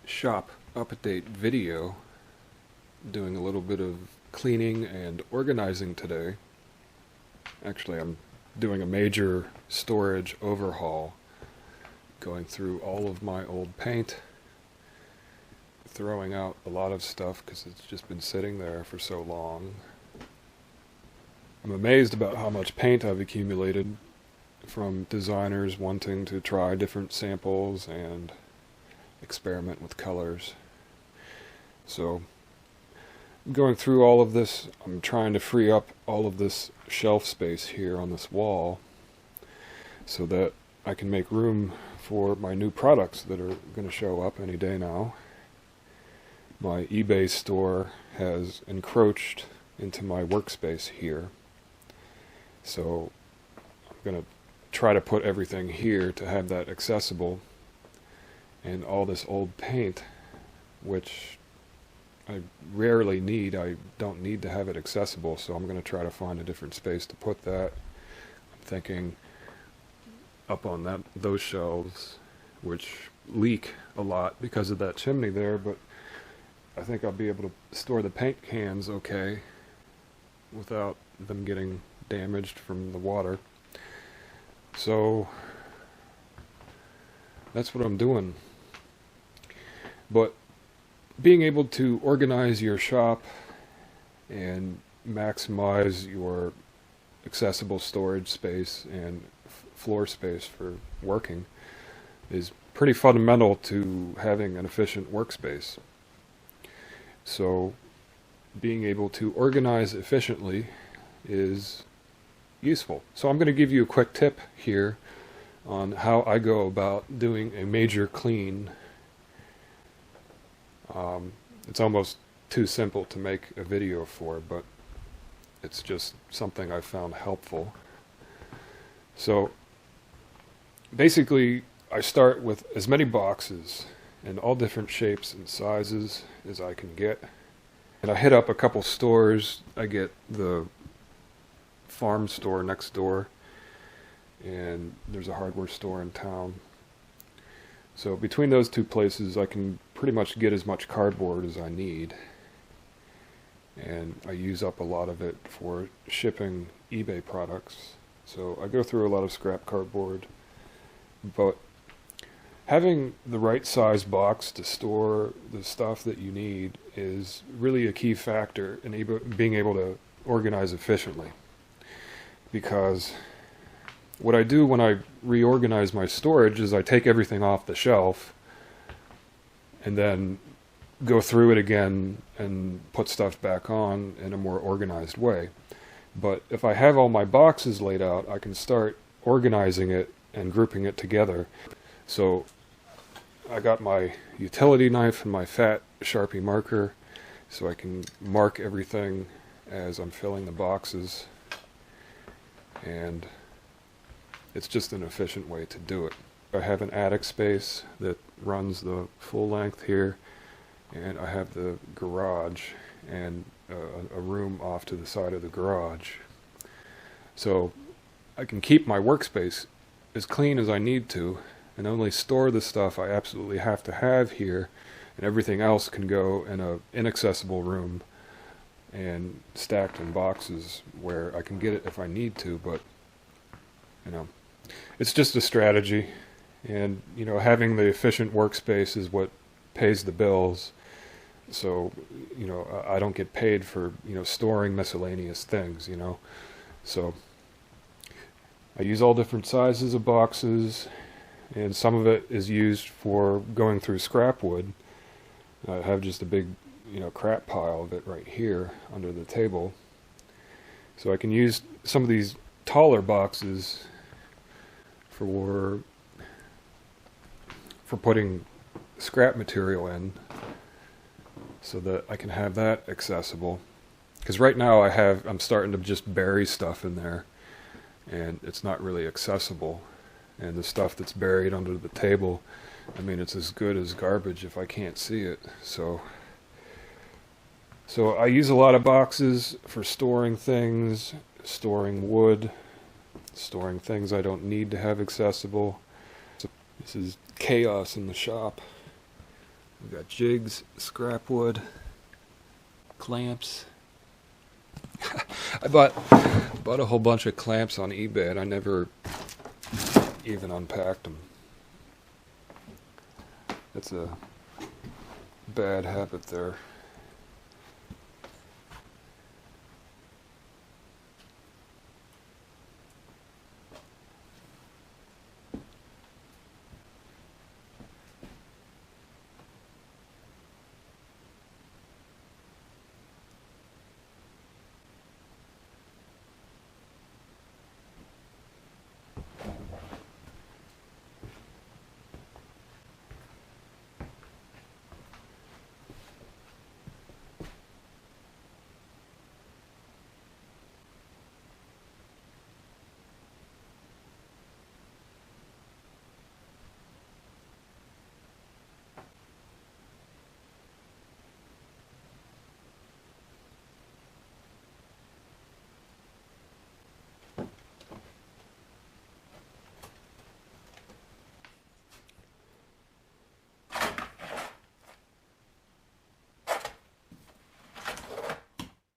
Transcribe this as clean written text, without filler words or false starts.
Shop update video, doing a little bit of cleaning and organizing today. Actually, I'm doing a major storage overhaul, going through all of my old paint, throwing out a lot of stuff because it's just been sitting there for so long. I'm amazed about how much paint I've accumulated from designers wanting to try different samples and experiment with colors. So going through all of this, I'm trying to free up all of this shelf space here on this wall so that I can make room for my new products that are going to show up any day now. My eBay store has encroached into my workspace here, so I'm going to try to put everything here to have that accessible. And all this old paint, which I rarely need, I don't need to have it accessible, so I'm going to try to find a different space to put that. I'm thinking up on those shelves, which leak a lot because of that chimney there, but I think I'll be able to store the paint cans okay without them getting damaged from the water. So that's what I'm doing. But being able to organize your shop and maximize your accessible storage space and floor space for working is pretty fundamental to having an efficient workspace. So being able to organize efficiently is useful. So I'm going to give you a quick tip here on how I go about doing a major clean. It's almost too simple to make a video for, but it's just something I found helpful. So basically, I start with as many boxes in all different shapes and sizes as I can get. And I hit up a couple stores. I get the farm store next door, and there's a hardware store in town. So between those two places, I can pretty much get as much cardboard as I need. And I use up a lot of it for shipping eBay products. So I go through a lot of scrap cardboard. But having the right size box to store the stuff that you need is really a key factor in being able to organize efficiently. Because what I do when I reorganize my storage is I take everything off the shelf and then go through it again and put stuff back on in a more organized way. But if I have all my boxes laid out, I can start organizing it and grouping it together. So I got my utility knife and my fat Sharpie marker so I can mark everything as I'm filling the boxes, and it's just an efficient way to do it. I have an attic space that runs the full length here, and I have the garage and a room off to the side of the garage. So I can keep my workspace as clean as I need to and only store the stuff I absolutely have to have here, and everything else can go in an inaccessible room and stacked in boxes where I can get it if I need to. But it's just a strategy, and having the efficient workspace is what pays the bills. So I don't get paid for storing miscellaneous things. So I use all different sizes of boxes, and some of it is used for going through scrap wood. I have just a big crap pile of it right here under the table. So I can use some of these taller boxes for putting scrap material in, so that I can have that accessible. Because right now I'm starting to just bury stuff in there, and it's not really accessible. And the stuff that's buried under the table, I mean, it's as good as garbage if I can't see it. So I use a lot of boxes for storing things, storing wood, storing things I don't need to have accessible. So this is chaos in the shop. We've got jigs, scrap wood, clamps. I bought a whole bunch of clamps on eBay, and I never even unpacked them. That's a bad habit there.